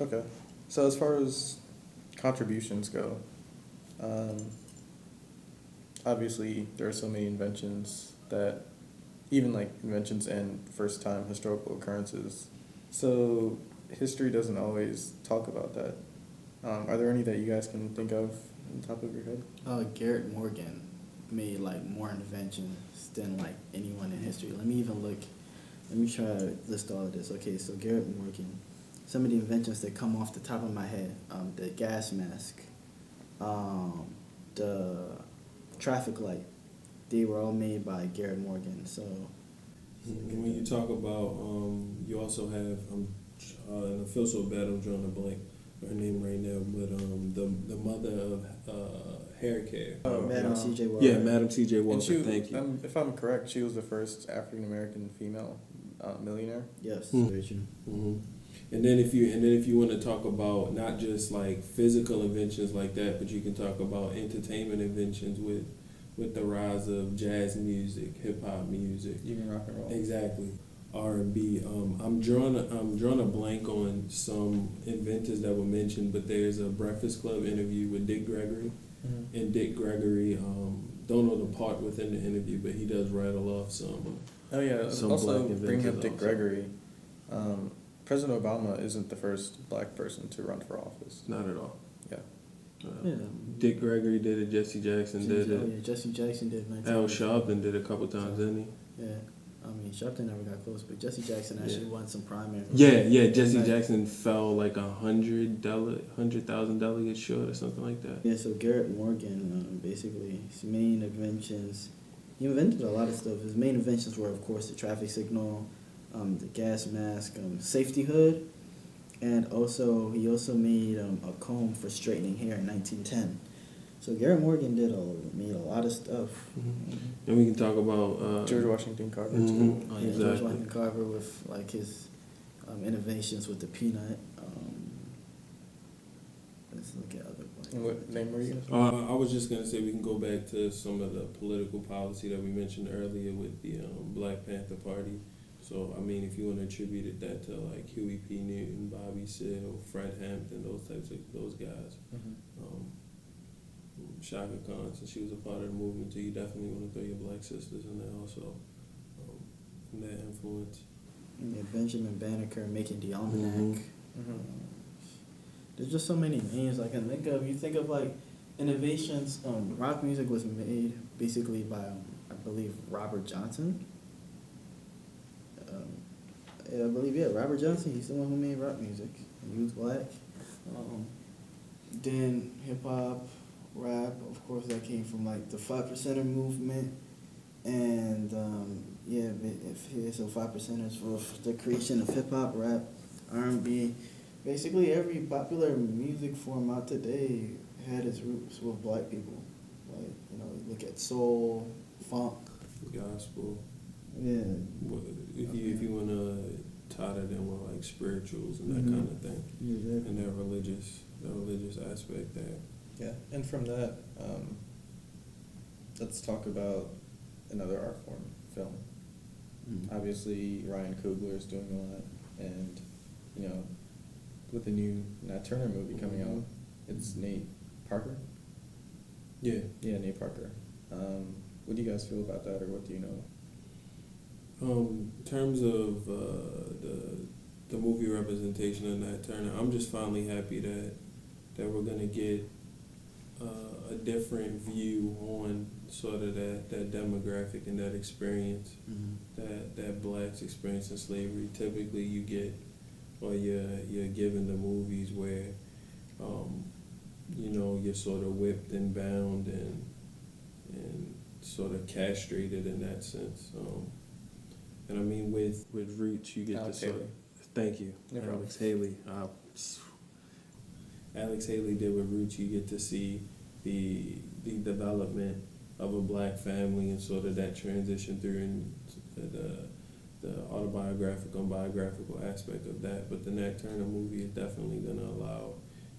Okay. So as far as contributions go, um, obviously there are so many inventions that even like inventions and first time historical occurrences. So history doesn't always talk about that. Are there any that you guys can think of on the top of your head? Garrett Morgan made like more inventions than like anyone in history. Let me even look. Let me try to list all of this. Okay, so Garrett Morgan, some of the inventions that come off the top of my head, the gas mask, the traffic light, they were all made by Garrett Morgan. So When you talk about, you also have, and I feel so bad I'm drawing a blank her name right now, but the mother of hair care. Madam C.J. Walker. Yeah, Madam C.J. And Walker. Thank you. if I'm correct, she was the first African American female millionaire. Yes, Hmm. very true. Mm-hmm. And then if you want to talk about not just like physical inventions like that, but you can talk about entertainment inventions with the rise of jazz music, hip hop music, Even rock and roll. exactly, R&B. I'm drawing a blank on some inventors that were mentioned, but there's a Breakfast Club interview with Dick Gregory, Mm-hmm. and Dick Gregory, don't know the part within the interview, but he does rattle off some. Oh yeah. Some Also, black bringing up inventors Dick also. Gregory, President Obama isn't the first black person to run for office. Not at all. Yeah. Yeah. Dick Gregory did it. Jesse Jackson did it. Oh yeah, Jesse Jackson did. Al Sharpton did it a couple times, didn't he? Yeah, I mean Sharpton never got close, but Jesse Jackson actually won some primary. Yeah. Jesse Like- Jackson fell like $100,000 delegates short or something like that. Yeah, so Garrett Morgan, basically, his main inventions, he invented a lot of stuff. His main inventions were, of course, the traffic signal, the gas mask, safety hood, and also he also made a comb for straightening hair in 1910. So Garrett Morgan made a lot of stuff. And we can talk about George Washington Carver Mhm. too. Oh yeah, George Exactly. Washington Carver with like his innovations with the peanut. Let's look at other black. And what name were you? I was just gonna say we can go back to some of the political policy that we mentioned earlier with the Black Panther Party. So I mean, if you want to attribute that to like Huey P. Newton, Bobby Seale, Fred Hampton, those guys, Shaka Khan, since she was a part of the movement too, you definitely want to throw your black sisters in there also, from that influence. Yeah, Benjamin Banneker making the almanac. Mm-hmm. There's just so many names I can think of. You think of like innovations. Rock music was made basically by I believe Robert Johnson. I believe Robert Johnson. He's the one who made rock music. He was black. Then hip hop, rap. Of course, that came from like the 5%er movement, and so 5%ers for the creation of hip hop, rap, R&B. Basically, every popular music form out today had its roots with black people. Like, look at soul, funk. Gospel. Yeah. If you want to tie that in with like spirituals and that Mhm. kind of thing, Exactly. and that religious aspect there. Yeah, and from that, let's talk about another art form, film. Obviously, Ryan Coogler is doing a lot, and with the new Nat Turner movie coming out, it's Nate Parker. Yeah. Yeah, Nate Parker. What do you guys feel about that, or what do you know? In terms of the movie representation of Nat Turner, I'm just finally happy that we're gonna get a different view on sort of that demographic and that experience, that blacks experience in slavery. Typically, you get, or you're given the movies where, you're sort of whipped and bound and sort of castrated in that sense. And I mean, with Roots, you get Alex to sort of, Haley. thank you, No problem. Alex Haley. Alex Haley did with Roots. You get to see the development of a black family and sort of that transition through and the autobiographical and biographical aspect of that. But the Nat Turner movie is definitely going to allow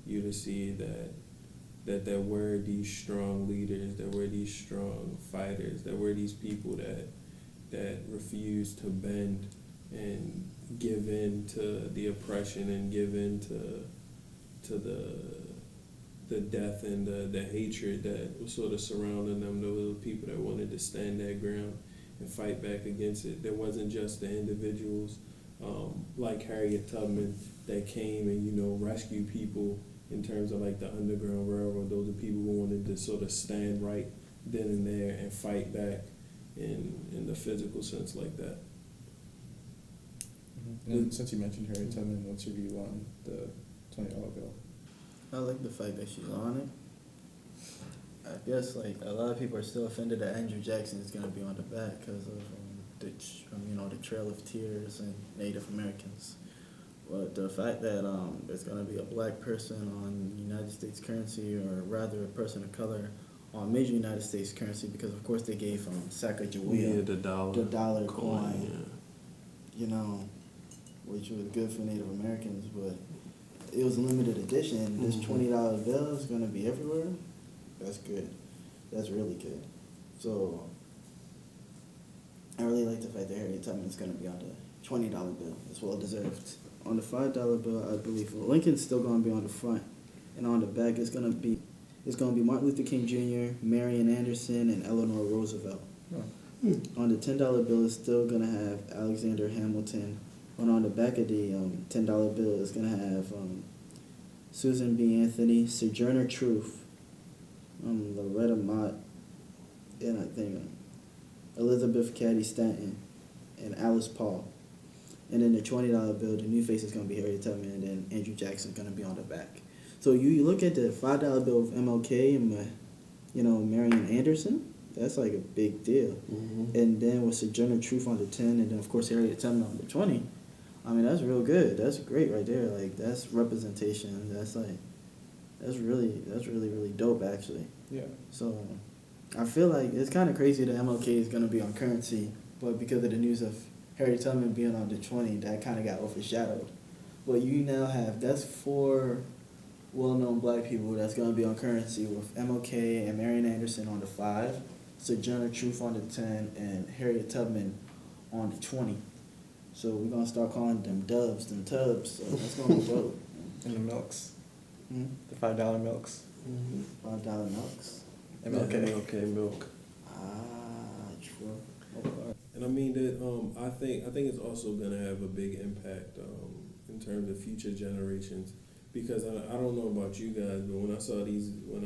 you to see that there were these strong leaders, there were these strong fighters, there were these people that refused to bend and give in to the oppression and give in to the death and the hatred that was sort of surrounding them. There were people that wanted to stand their ground and fight back against it. There wasn't just the individuals like Harriet Tubman that came and, you know, rescued people in terms of like the Underground Railroad. Those are people who wanted to sort of stand right then and there and fight back in the physical sense like that. And since you mentioned Harriet Tubman, what's your view on the $20 bill? I like the fact that she's on it. I guess like a lot of people are still offended that Andrew Jackson is gonna be on the back because of the Trail of Tears and Native Americans. But the fact that there's gonna be a black person on United States currency, or rather a person of color on major United States currency, because of course they gave Sacagawea the dollar coin. coin, you know, which was good for Native Americans, but it was a limited edition. This $20 bill is gonna be everywhere. That's good. That's really good. So I really like the fact that Harriet Tubman is gonna be on the $20 bill. It's well deserved. On the $5 bill, I believe Lincoln's still gonna be on the front, and on the back it's gonna be Martin Luther King Jr., Marian Anderson, and Eleanor Roosevelt. Oh. On the $10 bill, it's still gonna have Alexander Hamilton. And on the back of the $10 bill, it's gonna have Susan B. Anthony, Sojourner Truth, Loretta Mott, and I think Elizabeth Cady Stanton, and Alice Paul. And then the $20 bill, the new face is gonna be Harriet Tubman, and then Andrew Jackson's gonna be on the back. So you look at the $5 bill of MLK and Marian Anderson. That's like a big deal. Mm-hmm. And And then with Sojourner Truth on the 10, and then of course Harriet Tubman on the 20. I mean, that's real good. That's great right there. Like, that's representation. That's really, really dope actually. Yeah. So I feel like it's kind of crazy that MLK is gonna be on currency, but because of the news of Harriet Tubman being on the 20, that kind of got overshadowed. But you now have, that's 4 well-known black people that's gonna be on currency, with MLK and Marian Anderson on the 5, Sojourner Truth on the 10, and Harriet Tubman on the 20. So we're gonna start calling them dubs, them tubs. So that's gonna be dope. And the milks. Hmm? The $5 milks. $5 milks. MLK. milk. Ah, true. Okay. And I mean that I think it's also gonna have a big impact in terms of future generations, because I don't know about you guys, but when I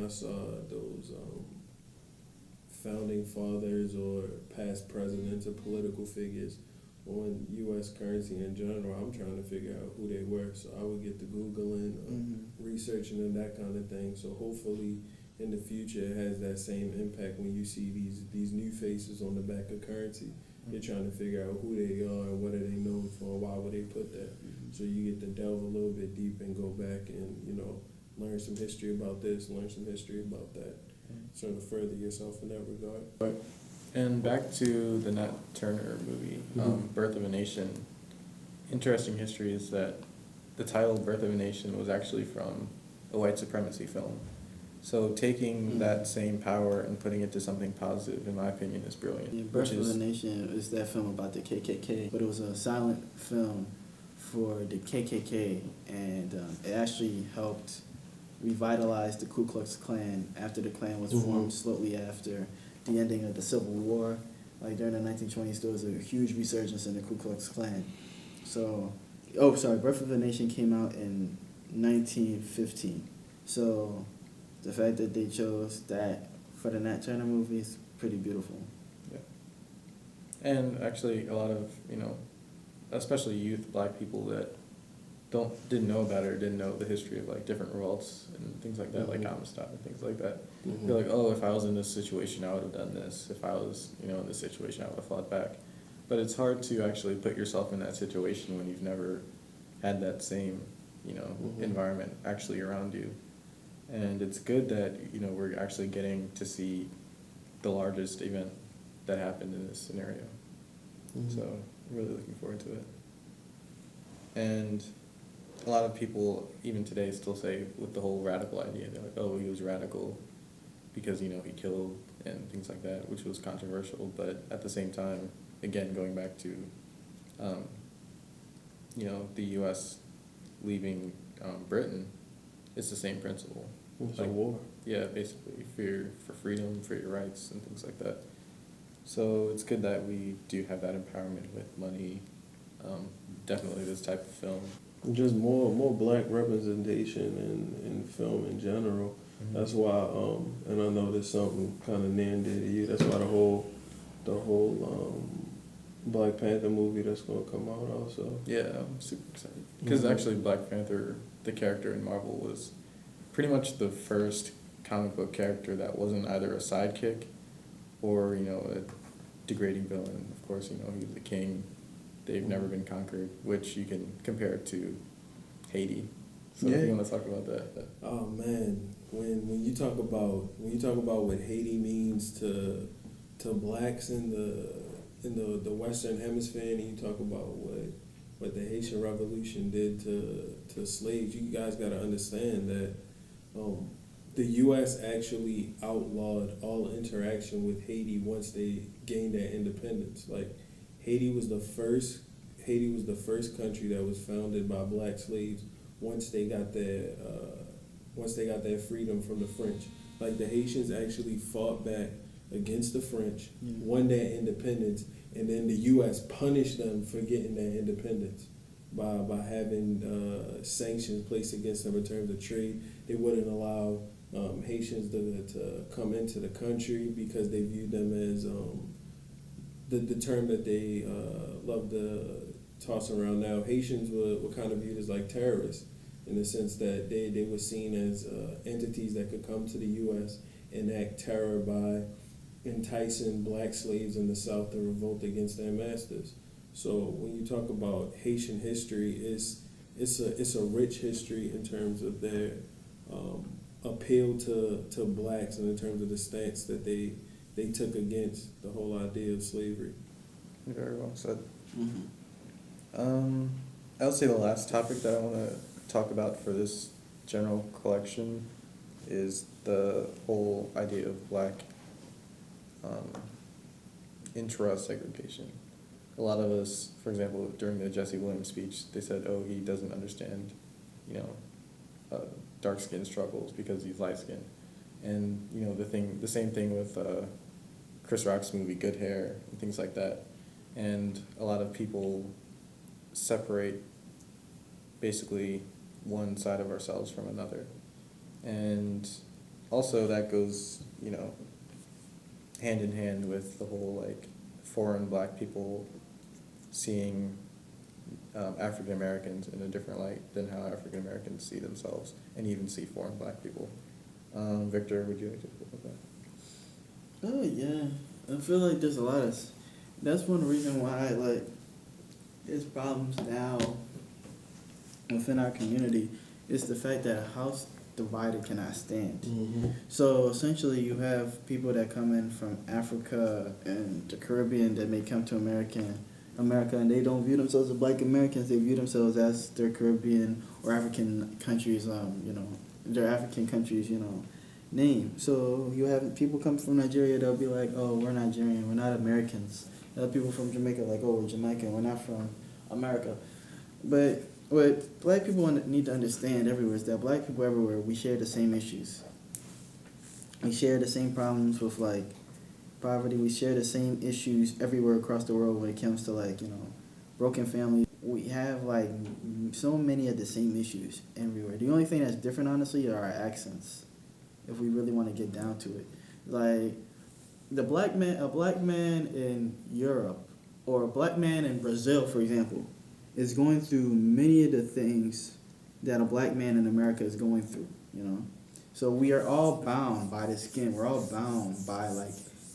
saw those founding fathers or past presidents or political figures on U.S. currency in general, I'm trying to figure out who they were. So I would get to Googling, researching and that kind of thing. So hopefully in the future it has that same impact when you see these new faces on the back of currency. You're trying to figure out who they are and what are they known for, why would they put that. So you get to delve a little bit deep and go back and, you know, learn some history about this, learn some history about that. Sort of further yourself in that regard. And back to the Nat Turner movie, Birth of a Nation. Interesting history is that the title Birth of a Nation was actually from a white supremacy film. So taking that same power and putting it to something positive, in my opinion, is brilliant. Yeah, Birth of a Nation is that film about the KKK, but it was a silent film for the KKK, and it actually helped revitalize the Ku Klux Klan after the Klan was formed slowly after the ending of the Civil War. Like during the 1920s, there was a huge resurgence in the Ku Klux Klan. So, Birth of a Nation came out in 1915. So the fact that they chose that for the Nat Turner movie is pretty beautiful. Yeah. And actually a lot of, especially youth, black people that didn't know about it or didn't know the history of like different revolts and things like that, like Amistad and things like that. They're like, oh, if I was in this situation, I would have done this. If I was, in this situation, I would have fought back. But it's hard to actually put yourself in that situation when you've never had that same, environment actually around you. And it's good that, we're actually getting to see the largest event that happened in this scenario. So I'm really looking forward to it. And a lot of people, even today, still say with the whole radical idea, they're like, oh, he was radical because, he killed and things like that, which was controversial. But at the same time, again, going back to the U.S. leaving Britain, it's the same principle. It's a Like, war. yeah, basically for freedom, for your rights, and things like that. So it's good that we do have that empowerment with money. Definitely this type of film. Just more black representation in film in general. Mhm. That's why, and I know there's something kind of near and dear to you. That's why the whole Black Panther movie that's gonna come out also. Yeah, I'm super excited because Mhm. actually Black Panther, the character in Marvel, was pretty much the first comic book character that wasn't either a sidekick or a degrading villain. Of course, he was the king. They've never been conquered, which you can compare to Haiti. So if Yeah. you want to talk about that. Oh man, when you talk about what Haiti means to blacks in the Western Hemisphere, and you talk about what the Haitian Revolution did to slaves, you guys got to understand that the U.S. actually outlawed all interaction with Haiti once they gained their independence. Like Haiti was the first country that was founded by black slaves once they got their freedom from the French. Like the Haitians actually fought back against the French, won their independence, and then the U.S. punished them for getting their independence by having sanctions placed against them in terms of trade. They wouldn't allow Haitians to come into the country because they viewed them as the term that they love to toss around now. Haitians were kind of viewed as like terrorists in the sense that they were seen as entities that could come to the U.S. and act terror by enticing black slaves in the South to revolt against their masters. So when you talk about Haitian history, it's a rich history in terms of their appeal to blacks and in terms of the stance that they took against the whole idea of slavery. Very well said. Mm-hmm. I would say the last topic that I want to talk about for this general collection is the whole idea of black intra-segregation. A lot of us, for example, during the Jesse Williams speech, they said, "Oh, he doesn't understand, dark skin struggles because he's light skinned," and the same thing with Chris Rock's movie Good Hair and things like that, and a lot of people separate basically one side of ourselves from another, and also that goes hand in hand with the whole like foreign black people seeing African Americans in a different light than how African Americans see themselves and even see foreign black people. Victor, would you like to talk about that? Oh yeah, I feel like there's a lot of. That's one reason why there's problems now within our community. Is the fact that a house divided cannot stand. Mm-hmm. So essentially, you have people that come in from Africa and the Caribbean that may come to America, and they don't view themselves as Black Americans. They view themselves as their Caribbean or African countries. Their African countries. Name. So you have people come from Nigeria. They'll be like, "Oh, we're Nigerian. We're not Americans." Other people from Jamaica like, "Oh, we're Jamaican. We're not from America." But what black people need to understand everywhere is that black people everywhere, we share the same issues. We share the same problems with poverty. We share the same issues everywhere across the world when it comes to broken families. We have so many of the same issues everywhere. The only thing that's different, honestly, are our accents. If we really want to get down to it, a black man in Europe or a black man in Brazil, for example, is going through many of the things that a black man in America is going through, So we are all bound by the skin. We're all bound by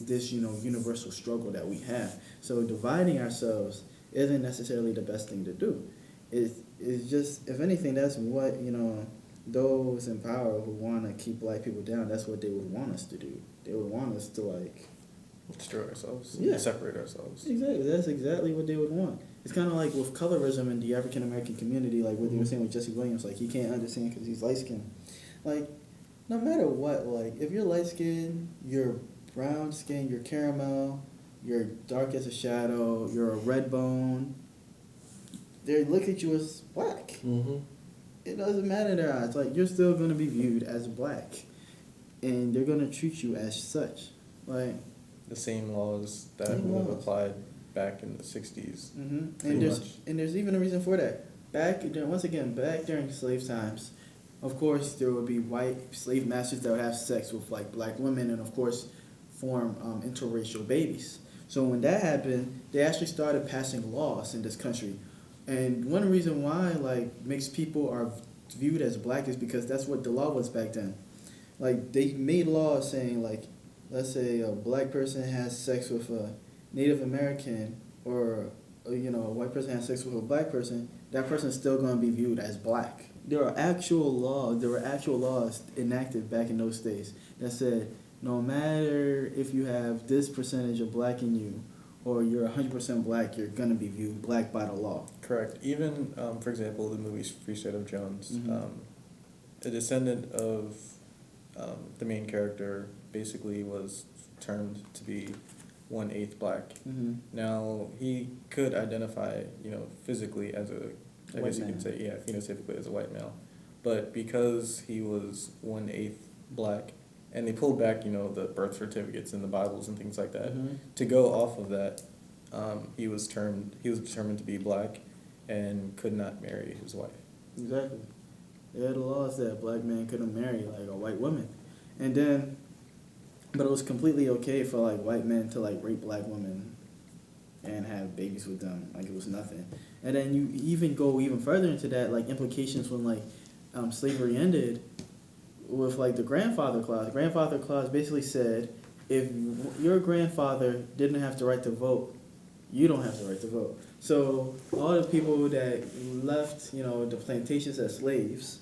this, universal struggle that we have. So dividing ourselves isn't necessarily the best thing to do. It's just, if anything, that's what, those in power who want to keep black people down, that's what they would want us to do. They would want us to Destroy ourselves. Yeah. Separate ourselves. Exactly. That's exactly what they would want. It's kind of like with colorism in the African American community, like what they were saying with Jesse Williams, he can't understand because he's light skinned. No matter what, if you're light skinned, you're brown skinned, you're caramel, you're dark as a shadow, you're a red bone, they look at you as black. Mm-hmm. It doesn't matter in their eyes. Like, you're still gonna be viewed as black, and they're gonna treat you as such. Like, The same laws that Same would have laws. applied back in the 60s. and there's even a reason for that. Once again, back during slave times, of course, there would be white slave masters that would have sex with like black women, and of course, form interracial babies. So when that happened, they actually started passing laws in this country, and one reason why like mixed people are viewed as black is because that's what the law was back then. Like, they made laws saying like, let's say a black person has sex with a Native American, or a white person has sex with a black person, that person's still going to be viewed as black. There were actual laws enacted back in those days that said no matter if you have this percentage of black in you or you're 100% black, you're going to be viewed black by the law. Correct. Even, for example, the movie Free State of Jones, Mhm. a descendant of the main character basically was termed to be 1/8 black. Mm-hmm. Now, he could identify, physically as I White guess you man. could say, yeah, phenotypically as a white male. But because he was 1/8 black, and they pulled back, the birth certificates and the Bibles and things like that, Mhm. to go off of that, he was determined to be black and could not marry his wife. Exactly. They had laws that a black man couldn't marry like a white woman, and then, but it was completely okay for like white men to like rape black women and have babies with them, like it was nothing. And then you even go even further into that, like implications when like slavery ended, with like the grandfather clause. Grandfather clause basically said if your grandfather didn't have the right to vote, you don't have the right to vote. So all the people that left, the plantations as slaves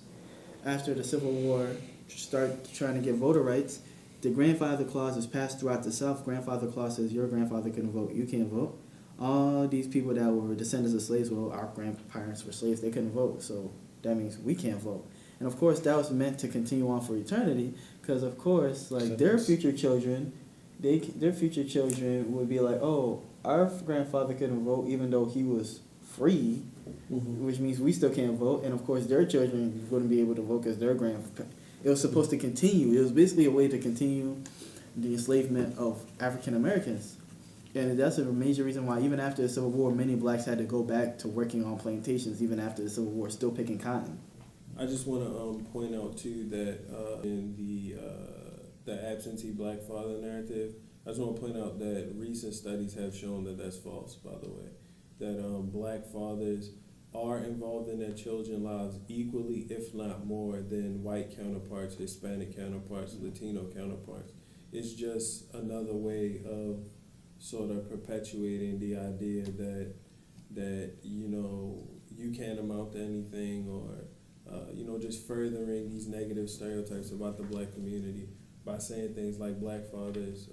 after the Civil War start trying to get voter rights, the grandfather clause is passed throughout the South. Grandfather clause says your grandfather couldn't vote, you can't vote. All these people that were descendants of slaves, well, our grandparents were slaves, they couldn't vote, so that means we can't vote. And of course, that was meant to continue on for eternity, because of course, like their future children, their future children would be like, oh, our grandfather couldn't vote even though he was free, Mm-hmm. which means we still can't vote. And of course, their children wouldn't be able to vote because their it was supposed to continue. It was basically a way to continue the enslavement of African Americans. And that's a major reason why even after the Civil War, many blacks had to go back to working on plantations even after the Civil War, still picking cotton. I just want to point out too that in the absentee black father narrative, I just want to point out that recent studies have shown that that's false. By the way, that black fathers are involved in their children's lives equally, if not more, than white counterparts, Hispanic counterparts, Latino counterparts. It's just another way of sort of perpetuating the idea that you can't amount to anything, or just furthering these negative stereotypes about the black community by saying things like black fathers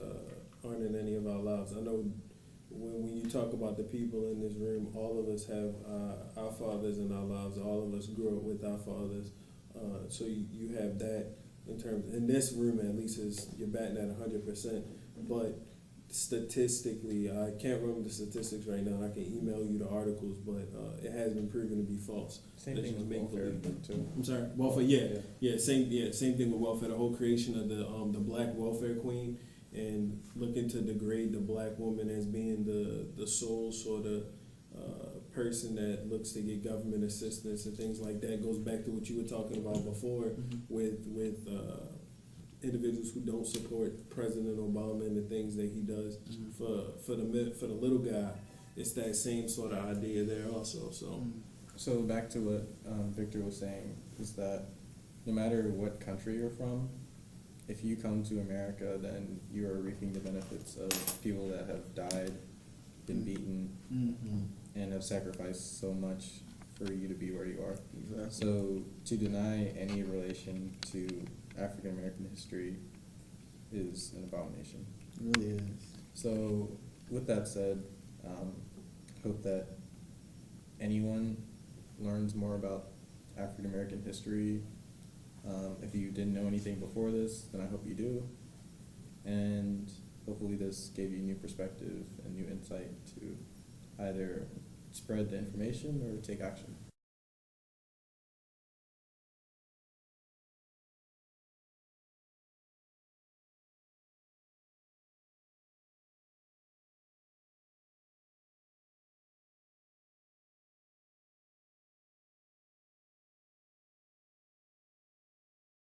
aren't in any of our lives. I know when you talk about the people in this room, all of us have our fathers in our lives. All of us grew up with our fathers. So you have that in this room at least, is you're batting at 100%. But statistically, I can't remember the statistics right now. I can email you the articles, but it has been proven to be false. Same That's thing just with welfare, make-believe. too. I'm sorry, welfare. Same thing with welfare. The whole creation of the black welfare queen, and looking to degrade the black woman as being the sole sort of person that looks to get government assistance and things like that, goes back to what you were talking about before, with individuals who don't support President Obama and the things that he does for the little guy. It's that same sort of idea there also. So back to what Victor was saying, is that no matter what country you're from, if you come to America, then you are reaping the benefits of people that have died, been beaten, and have sacrificed so much for you to be where you are. Exactly. So to deny any relation to African American history is an abomination. It really is. So with that said, hope that anyone learns more about African American history. If you didn't know anything before this, then I hope you do. And hopefully this gave you new perspective and new insight to either spread the information or take action?